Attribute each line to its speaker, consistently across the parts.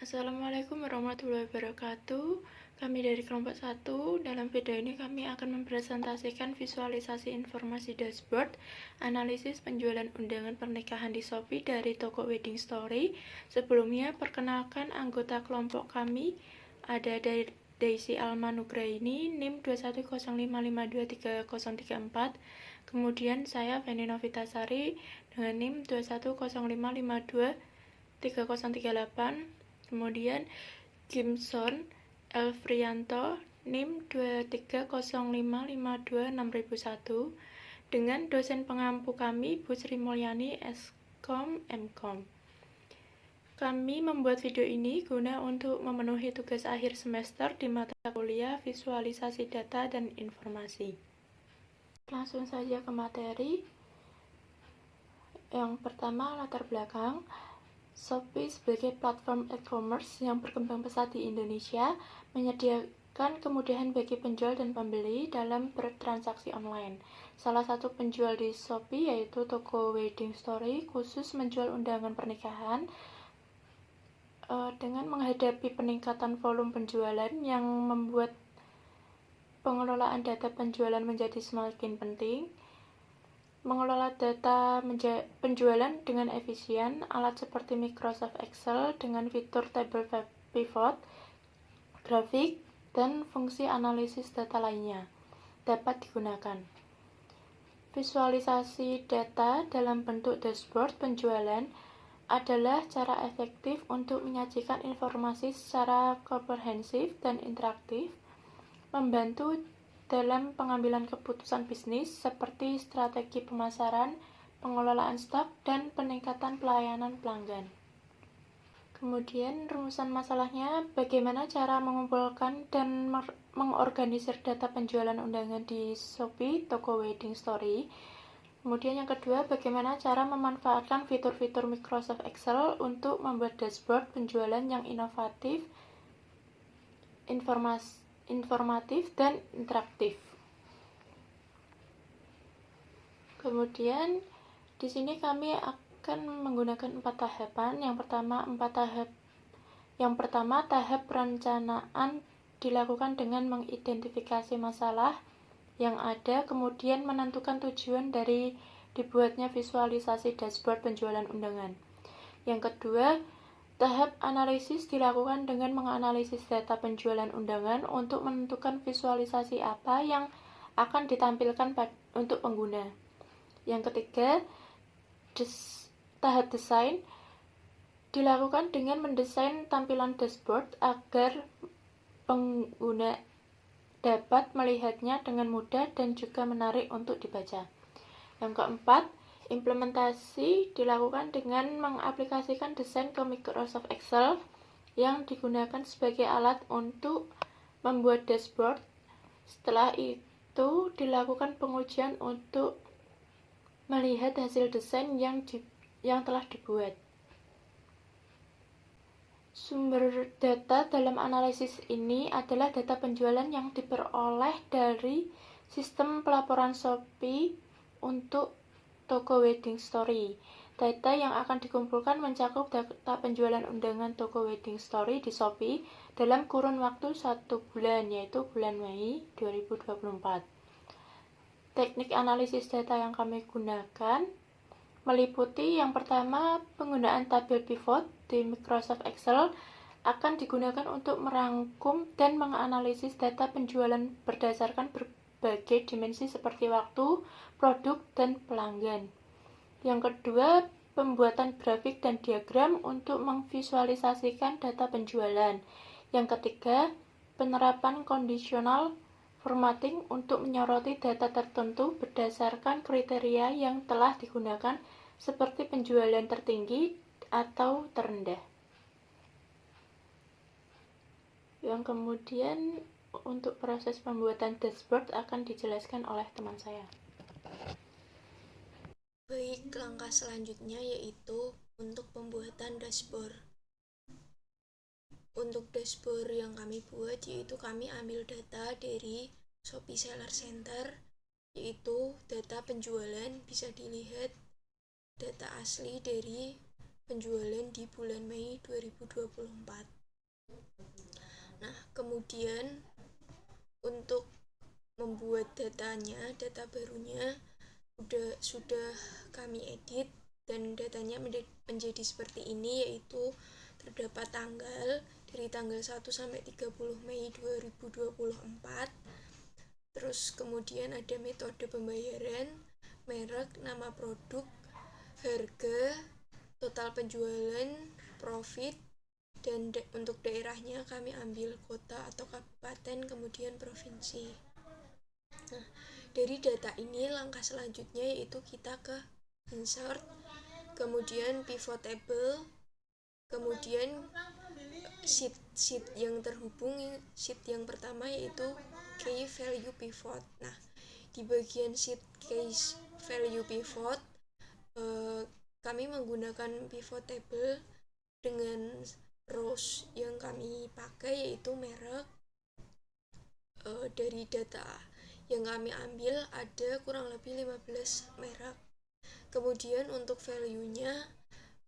Speaker 1: Assalamualaikum warahmatullahi wabarakatuh. Kami dari kelompok 1. Dalam video ini kami akan mempresentasikan visualisasi informasi dashboard analisis penjualan undangan pernikahan di Shopee dari toko Wedding Story. Sebelumnya, perkenalkan anggota kelompok kami. Ada dari Daisy Alma Nugraini, NIM 21055230034. Kemudian saya Feni Novitasari dengan NIM 21055523038. Kemudian Gimson Elfrianto NIM 2305526.001 dengan dosen pengampu kami Bu Sri Mulyani Skom Mkom. Kami membuat video ini guna untuk memenuhi tugas akhir semester di mata kuliah visualisasi data dan informasi. Langsung saja ke materi. Yang pertama, latar belakang. Shopee sebagai platform e-commerce yang berkembang pesat di Indonesia menyediakan kemudahan bagi penjual dan pembeli dalam bertransaksi online. Salah satu penjual di Shopee yaitu toko Wedding Story khusus menjual undangan pernikahan. Dengan menghadapi peningkatan volume penjualan yang membuat pengelolaan data penjualan menjadi semakin penting. Mengelola data penjualan dengan efisien, alat seperti Microsoft Excel dengan fitur table pivot, grafik, dan fungsi analisis data lainnya dapat digunakan. Visualisasi data dalam bentuk dashboard penjualan adalah cara efektif untuk menyajikan informasi secara komprehensif dan interaktif, membantu dalam pengambilan keputusan bisnis seperti strategi pemasaran, pengelolaan stok, dan peningkatan pelayanan pelanggan. Kemudian rumusan masalahnya, bagaimana cara mengumpulkan dan mengorganisir data penjualan undangan di Shopee, toko Wedding Story. Kemudian yang kedua, bagaimana cara memanfaatkan fitur-fitur Microsoft Excel untuk membuat dashboard penjualan yang inovatif, informatif, dan interaktif. Kemudian di sini kami akan menggunakan 4 tahapan. Yang pertama, tahap perencanaan dilakukan dengan mengidentifikasi masalah yang ada, kemudian menentukan tujuan dari dibuatnya visualisasi dashboard penjualan undangan. Yang kedua, tahap analisis dilakukan dengan menganalisis data penjualan undangan untuk menentukan visualisasi apa yang akan ditampilkan untuk pengguna. Yang ketiga, tahap desain dilakukan dengan mendesain tampilan dashboard agar pengguna dapat melihatnya dengan mudah dan juga menarik untuk dibaca. Yang keempat, implementasi dilakukan dengan mengaplikasikan desain ke Microsoft Excel yang digunakan sebagai alat untuk membuat dashboard. Setelah itu dilakukan pengujian untuk melihat hasil desain yang telah dibuat. Sumber data dalam analisis ini adalah data penjualan yang diperoleh dari sistem pelaporan Shopee untuk toko Wedding Story. Data yang akan dikumpulkan mencakup data penjualan undangan toko Wedding Story di Shopee dalam kurun waktu 1 bulan, yaitu bulan Mei 2024. Teknik analisis data yang kami gunakan meliputi yang pertama, penggunaan tabel pivot di Microsoft Excel akan digunakan untuk merangkum dan menganalisis data penjualan berdasarkan berbagai dimensi seperti waktu, produk, dan pelanggan. Yang kedua, pembuatan grafik dan diagram untuk memvisualisasikan data penjualan. Yang ketiga, penerapan conditional formatting untuk menyoroti data tertentu berdasarkan kriteria yang telah digunakan seperti penjualan tertinggi atau terendah. Yang kemudian untuk proses pembuatan dashboard akan dijelaskan oleh teman saya.
Speaker 2: Baik, langkah selanjutnya yaitu untuk pembuatan dashboard. Untuk dashboard yang kami buat yaitu kami ambil data dari Shopee Seller Center, yaitu data penjualan bisa dilihat data asli dari penjualan di bulan Mei 2024. Nah, kemudian untuk membuat data barunya sudah kami edit, dan datanya menjadi seperti ini, yaitu terdapat tanggal dari tanggal 1 sampai 30 Mei 2024. Terus kemudian ada metode pembayaran, merek, nama produk, harga, total penjualan, profit, dan untuk daerahnya kami ambil kota atau kabupaten, kemudian provinsi. Nah, dari data ini langkah selanjutnya yaitu kita ke insert, kemudian pivot table, kemudian sheet yang terhubung. Sheet yang pertama yaitu key value pivot. Nah, di bagian sheet key value pivot kami menggunakan pivot table dengan rows yang kami pakai yaitu merek. Dari data yang kami ambil ada kurang lebih 15 merek. Kemudian untuk value-nya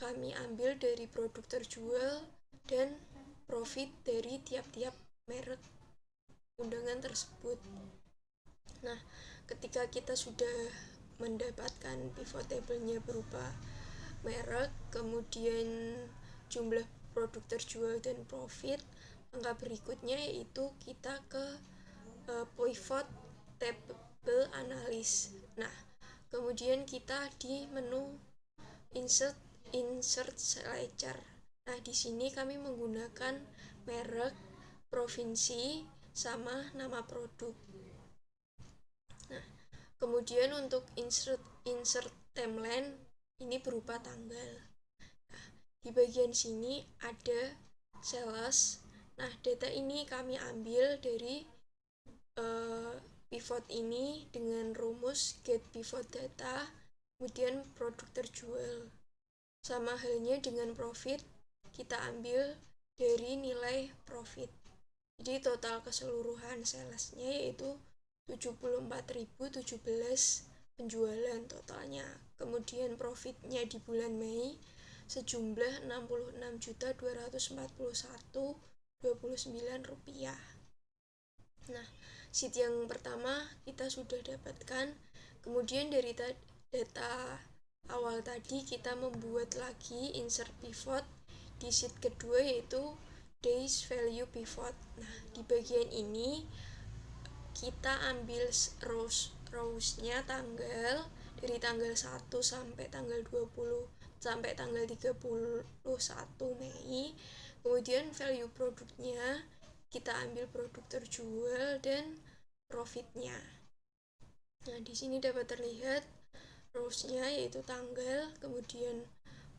Speaker 2: kami ambil dari produk terjual dan profit dari tiap-tiap merek undangan tersebut. Nah, ketika kita sudah mendapatkan pivot table-nya berupa merek, kemudian jumlah produk terjual dan profit, langkah berikutnya yaitu kita ke pivot table analysis. Nah, kemudian kita di menu insert selecer. Nah, di sini kami menggunakan merek, provinsi, sama nama produk. Nah, kemudian untuk insert timeline ini berupa tanggal. Nah, di bagian sini ada sales. Nah, data ini kami ambil dari pivot ini dengan rumus get pivot data, kemudian produk terjual. Sama halnya dengan profit, kita ambil dari nilai profit. Jadi total keseluruhan salesnya yaitu 74.017 penjualan totalnya. Kemudian profitnya di bulan Mei sejumlah 66.241.29 rupiah. Nah, sheet yang pertama kita sudah dapatkan. Kemudian dari data awal tadi kita membuat lagi insert pivot di sheet kedua yaitu days value pivot. Nah, di bagian ini kita ambil rows-nya tanggal dari tanggal 1 sampai tanggal 20 sampai tanggal 31 Mei. Kemudian value produknya kita ambil produk terjual dan profitnya. Nah, di sini dapat terlihat rows-nya yaitu tanggal, kemudian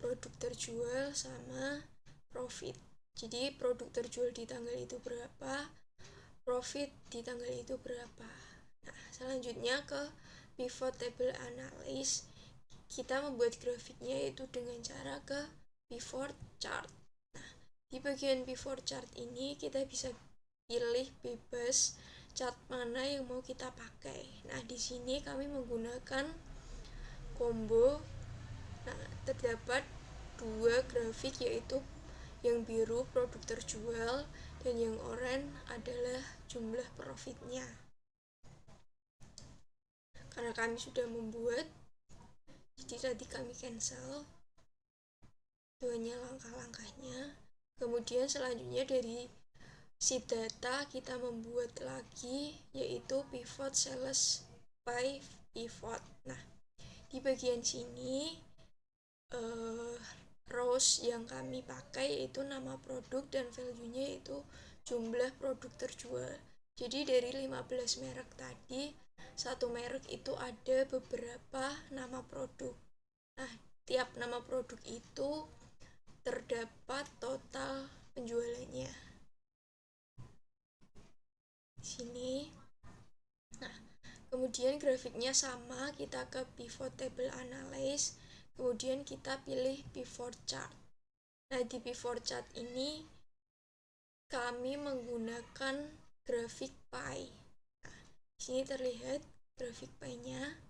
Speaker 2: produk terjual sama profit. Jadi produk terjual di tanggal itu berapa, profit di tanggal itu berapa. Nah, selanjutnya ke pivot table analysis. Kita membuat grafiknya yaitu dengan cara ke pivot chart. Nah, di bagian pivot chart ini kita bisa pilih bebas chart mana yang mau kita pakai. Nah, di sini kami menggunakan combo. Nah, terdapat dua grafik yaitu yang biru produk terjual dan yang oranye adalah jumlah profitnya. Karena kami sudah membuat, jadi tadi kami cancel. Itu hanya langkah-langkahnya. Kemudian selanjutnya dari sheet data kita membuat lagi yaitu pivot sales by pivot. Nah, di bagian sini rows yang kami pakai yaitu nama produk dan value-nya yaitu jumlah produk terjual. Jadi dari 15 merek tadi, satu merek itu ada beberapa nama produk. Nah, tiap nama produk itu terdapat total penjualannya. Di sini. Nah, kemudian grafiknya sama, kita ke pivot table analysis, kemudian kita pilih pivot chart. Nah, di pivot chart ini kami menggunakan grafik pie. Nah, di sini terlihat grafik pie-nya.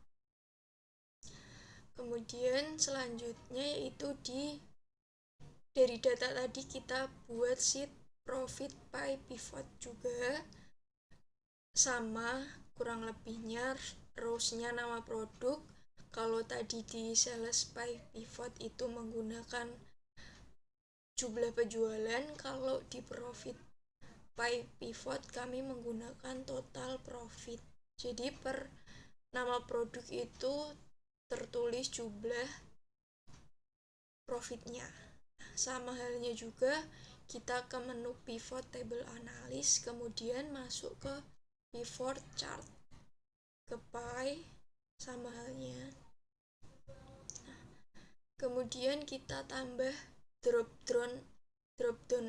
Speaker 2: Kemudian selanjutnya yaitu di dari data tadi kita buat sheet profit by pivot juga, sama kurang lebihnya rows-nya nama produk. Kalau tadi di sales by pivot itu menggunakan jumlah penjualan, kalau di profit by pivot kami menggunakan total profit. Jadi per nama produk itu tertulis jumlah profitnya. Sama halnya juga kita ke menu pivot table analysis, kemudian masuk ke pivot chart, ke pie, sama halnya. Kemudian kita tambah drop down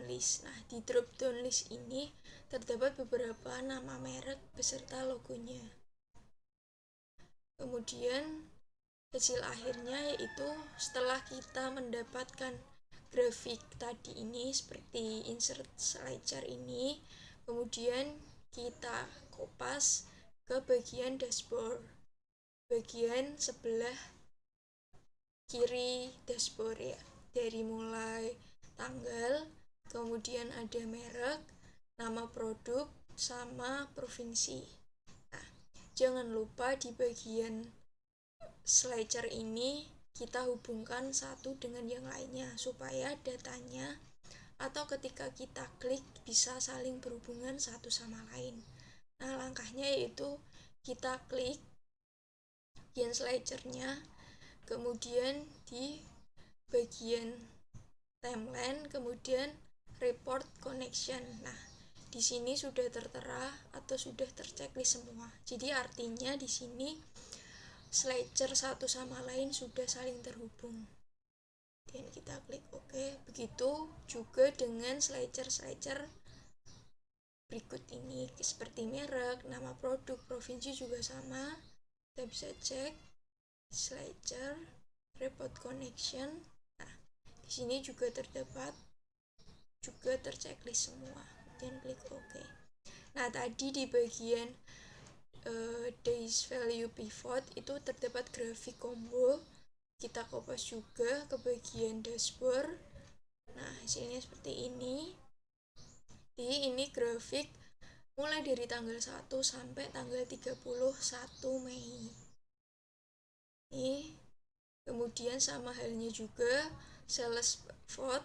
Speaker 2: list. Nah, di drop down list ini terdapat beberapa nama merek beserta logonya. Kemudian hasil akhirnya yaitu setelah kita mendapatkan grafik tadi ini seperti insert slicer ini, kemudian kita kopas ke bagian dashboard, bagian sebelah kiri dashboard ya, dari mulai tanggal, kemudian ada merek, nama produk, sama provinsi. Nah, jangan lupa di bagian slicer ini kita hubungkan satu dengan yang lainnya supaya datanya atau ketika kita klik bisa saling berhubungan satu sama lain. Nah, langkahnya yaitu kita klik bagian slicernya, kemudian di bagian timeline, kemudian report connection. Nah, di sini sudah tertera atau sudah terchecklist semua. Jadi artinya di sini slicer satu sama lain sudah saling terhubung. Dan kita klik OK. Begitu juga dengan slicer berikut ini, seperti merek, nama produk, provinsi juga sama. Kita bisa cek slicer, report connection. Nah, di sini juga terdapat juga terchecklist semua. Dan klik OK. Nah, tadi di bagian days value pivot itu terdapat grafik combo, kita kopas juga ke bagian dashboard. Nah, hasilnya seperti ini. Jadi ini grafik mulai dari tanggal 1 sampai tanggal 31 Mei. Ini kemudian sama halnya juga sales vote,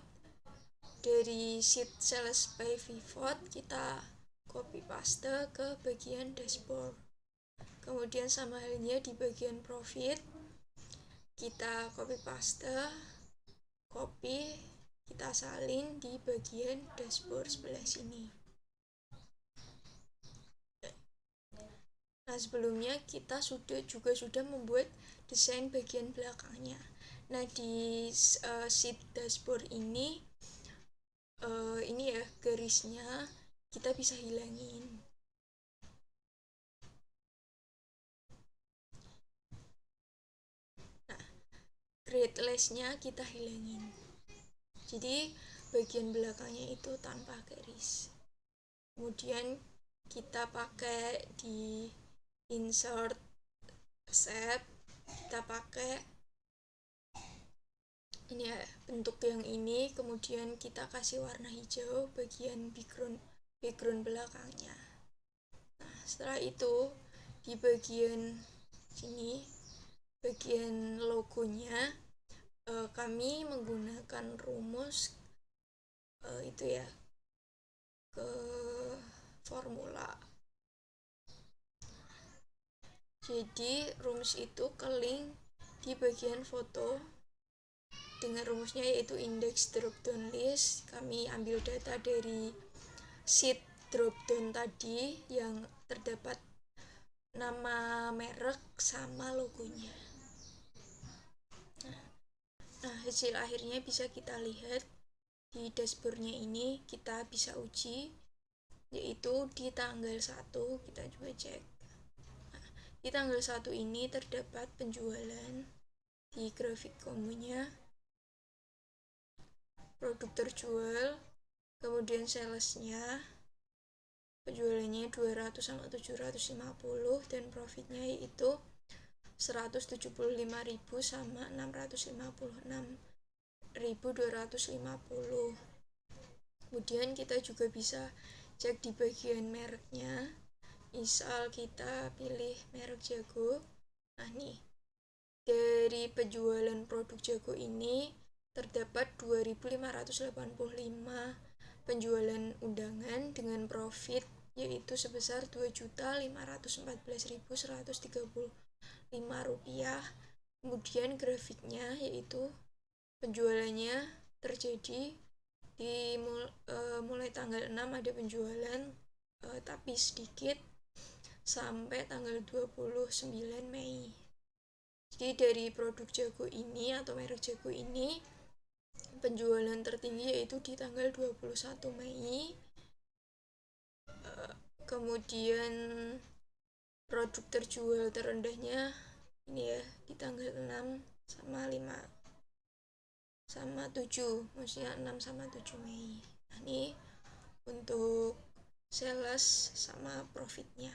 Speaker 2: dari sheet sales by pivot kita copy paste ke bagian dashboard. Kemudian sama halnya di bagian profit, kita copy paste, copy, kita salin di bagian dashboard sebelah sini. Nah, sebelumnya kita sudah membuat desain bagian belakangnya. Nah, di sheet dashboard ini ya garisnya kita bisa hilangin. Grid less-nya kita hilangin. Jadi bagian belakangnya itu tanpa garis. Kemudian kita pakai di insert shape, kita pakai ini ya, bentuk yang ini, kemudian kita kasih warna hijau bagian background belakangnya. Nah, setelah itu di bagian sini, bagian logonya, kami menggunakan rumus itu ya, ke formula. Jadi rumus itu ke link di bagian foto dengan rumusnya yaitu index drop down list. Kami ambil data dari sheet drop down tadi yang terdapat nama merek sama logonya. Nah, hasil akhirnya bisa kita lihat di dashboardnya ini. Kita bisa uji yaitu di tanggal 1 kita coba cek. Nah, di tanggal 1 ini terdapat penjualan di grafik kombonya, produk terjual, kemudian salesnya, penjualannya 200 sama 750, dan profitnya yaitu 175.000 sama 656. 4.250. Kemudian kita juga bisa cek di bagian mereknya. Misal kita pilih merek Jago. Nah nih, dari penjualan produk Jago ini terdapat 2.585 penjualan undangan dengan profit yaitu sebesar 2.514.135 rupiah. Kemudian grafiknya yaitu penjualannya terjadi di mulai tanggal 6 ada penjualan tapi sedikit sampai tanggal 29 Mei. Jadi dari produk Jago ini atau merek Jago ini penjualan tertinggi yaitu di tanggal 21 Mei. Kemudian produk terjual terendahnya ini ya di tanggal 6 sama 5 sama 7, maksudnya 6 sama 7 Mei. Nah, ini untuk sales sama profitnya.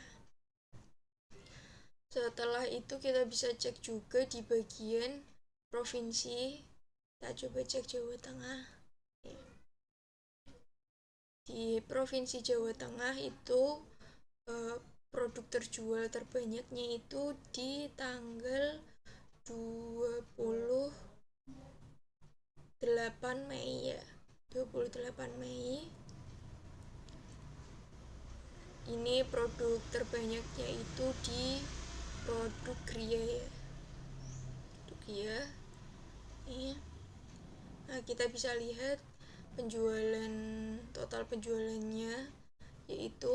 Speaker 2: Setelah itu kita bisa cek juga di bagian provinsi. Kita coba cek Jawa Tengah. Di provinsi Jawa Tengah itu produk terjual terbanyaknya itu di tanggal 28 Mei ya. 28 Mei. Ini produk terbanyaknya itu di produk Gria ya. Produk Gria. Ini. Nah, kita bisa lihat total penjualannya yaitu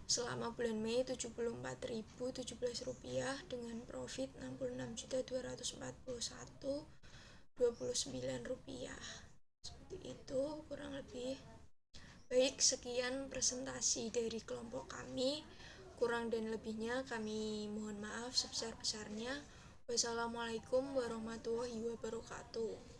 Speaker 2: selama bulan Mei 74.017 rupiah dengan profit 66.241.29 rupiah. Seperti itu kurang lebih. Baik, sekian presentasi dari kelompok kami. Kurang dan lebihnya kami mohon maaf sebesar-besarnya. Wassalamualaikum warahmatullahi wabarakatuh.